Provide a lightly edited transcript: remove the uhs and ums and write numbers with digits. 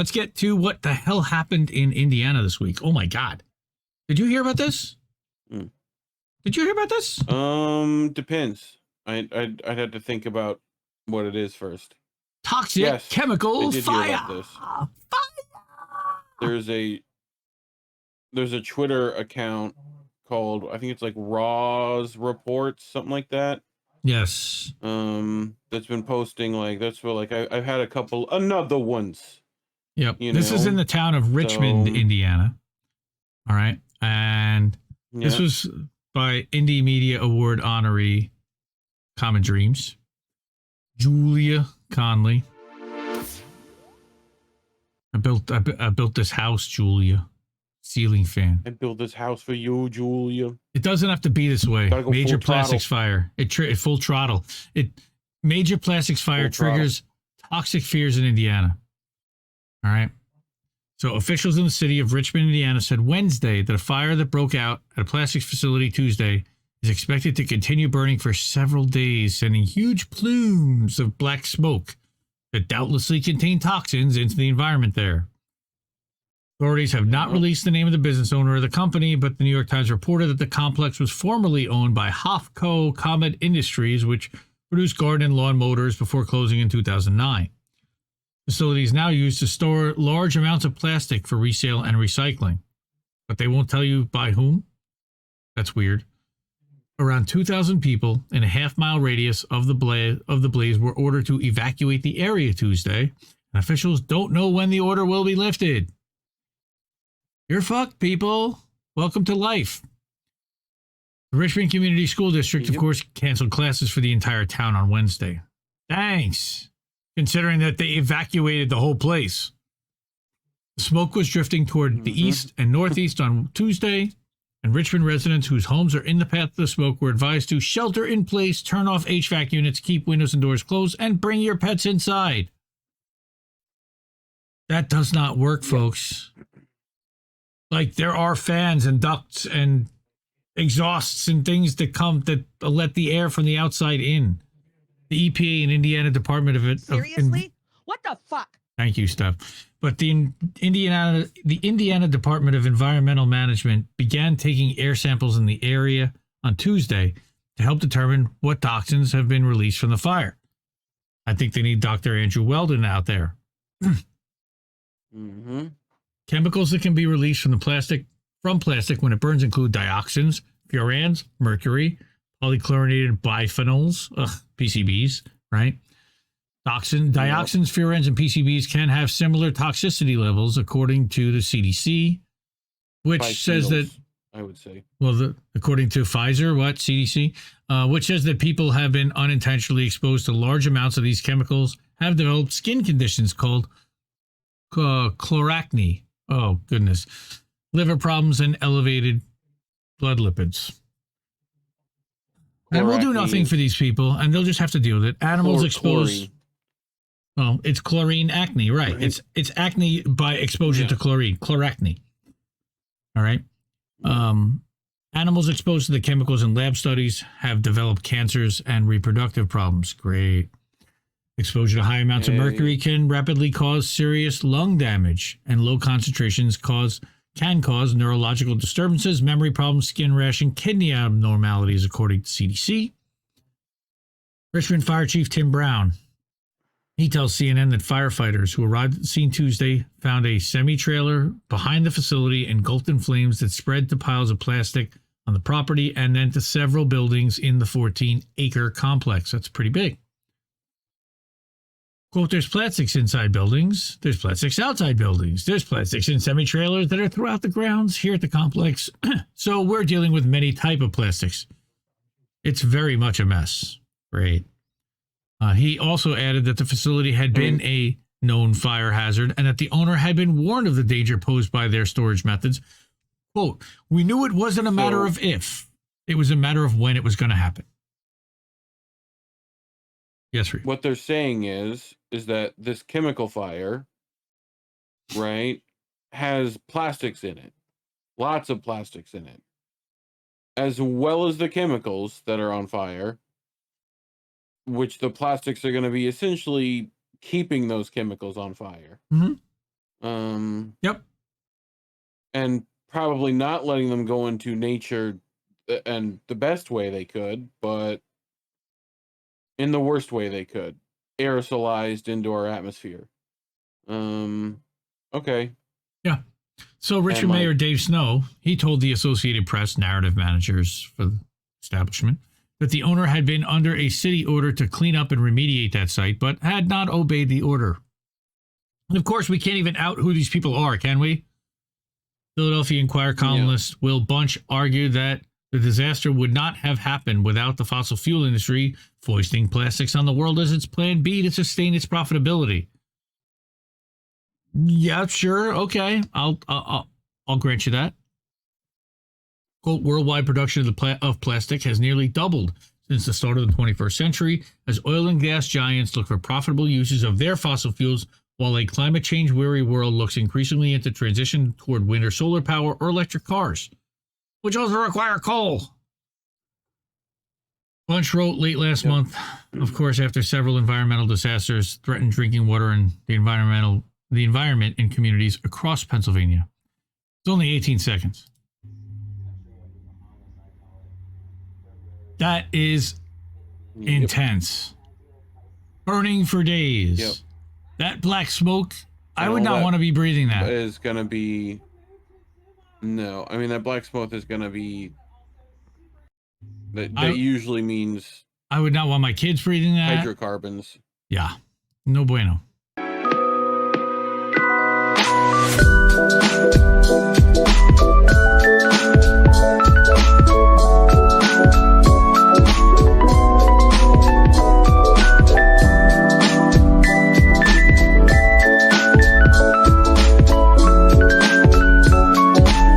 let's get to what the hell happened in Indiana this week. Oh my God. Did you hear about this? Did you hear about this? Depends. I'd have to think about what it is first. Toxic chemical fire. Hear about this. Fire. There's a Twitter account called, I think it's like Raw's Reports, something like that. Yes. That's been posting like, that's where like I've had a couple another ones. Yep. This is in the town of Richmond, Indiana. All right. And this was by Indie Media Award honoree Common Dreams, Julia Conley. I built this house, Julia. Ceiling fan. I built this house for you, Julia. It doesn't have to be this way. Major plastics fire. Full throttle. Major plastics fire triggers toxic fears in Indiana. All right. So officials in the city of Richmond, Indiana said Wednesday that a fire that broke out at a plastics facility Tuesday is expected to continue burning for several days, sending huge plumes of black smoke that doubtlessly contain toxins into the environment there. Authorities have not released the name of the business owner or the company, but the New York Times reported that the complex was formerly owned by Hofco Comet Industries, which produced garden and lawn motors before closing in 2009. The facility is now used to store large amounts of plastic for resale and recycling, but they won't tell you by whom. That's weird. Around 2,000 people in a half-mile radius of the blaze were ordered to evacuate the area Tuesday, and officials don't know when the order will be lifted. You're fucked, people. Welcome to life. The Richmond Community School District, of course, canceled classes for the entire town on Wednesday. Thanks, considering that they evacuated the whole place. The smoke was drifting toward the east and northeast on Tuesday, and Richmond residents whose homes are in the path of the smoke were advised to shelter in place, turn off HVAC units, keep windows and doors closed, and bring your pets inside. That does not work, folks. Like, there are fans and ducts and exhausts and things that come that let the air from the outside in. The EPA and Indiana Department of it. Seriously? What the fuck? Thank you, Steph. But the Indiana Department of Environmental Management began taking air samples in the area on Tuesday to help determine what toxins have been released from the fire. I think they need Dr. Andrew Weldon out there. Chemicals that can be released from plastic when it burns include dioxins, furans, mercury, polychlorinated biphenyls, PCBs, right? Dioxins, furans, and PCBs can have similar toxicity levels, according to the CDC, which says that, I would say, according to Pfizer, CDC, which says that people have been unintentionally exposed to large amounts of these chemicals, have developed skin conditions called chloracne. Oh, goodness. Liver problems and elevated blood lipids. And we'll do nothing for these people, and they'll just have to deal with it. Animals exposed. Well, it's chlorine acne, right? It's acne by exposure to chlorine, chloracne. All right. Animals exposed to the chemicals in lab studies have developed cancers and reproductive problems. Great. Exposure to high amounts of mercury can rapidly cause serious lung damage, and low concentrations can cause neurological disturbances, memory problems, skin rash, and kidney abnormalities, according to CDC. Richmond Fire Chief Tim Brown, he tells CNN that firefighters who arrived at the scene Tuesday found a semi-trailer behind the facility engulfed in flames that spread to piles of plastic on the property and then to several buildings in the 14-acre complex. That's pretty big. Quote, there's plastics inside buildings. There's plastics outside buildings. There's plastics in semi-trailers that are throughout the grounds here at the complex. So we're dealing with many type of plastics. It's very much a mess. Great. He also added that the facility had been a known fire hazard and that the owner had been warned of the danger posed by their storage methods. Quote, we knew it wasn't a matter of if. It was a matter of when it was going to happen. Yes, Reef. What they're saying is that this chemical fire, right, has plastics in it. Lots of plastics in it. As well as the chemicals that are on fire, which the plastics are going to be essentially keeping those chemicals on fire. Yep. And probably not letting them go into nature and the best way they could, but in the worst way they could. Aerosolized into our atmosphere. Okay. Yeah. So Richard Mayor Dave Snow, he told the Associated Press narrative managers for the establishment that the owner had been under a city order to clean up and remediate that site, but had not obeyed the order. And of course, we can't even out who these people are, can we? Philadelphia Inquirer columnist Will Bunch argued that the disaster would not have happened without the fossil fuel industry foisting plastics on the world as its plan B to sustain its profitability. Yeah, sure. Okay. I'll grant you that. Quote, worldwide production of plastic has nearly doubled since the start of the 21st century as oil and gas giants look for profitable uses of their fossil fuels while a climate change weary world looks increasingly into transition toward wind or solar power or electric cars, which also require coal. Bunch wrote late last month, of course, after several environmental disasters threatened drinking water and the environment in communities across Pennsylvania. It's only 18 seconds. That is intense. Burning for days. Yep. That black smoke, I would not want to be breathing that. Is going to be... No, I mean, that black smoke is going to be... That usually means... I would not want my kids breathing that. Hydrocarbons. Yeah. No bueno.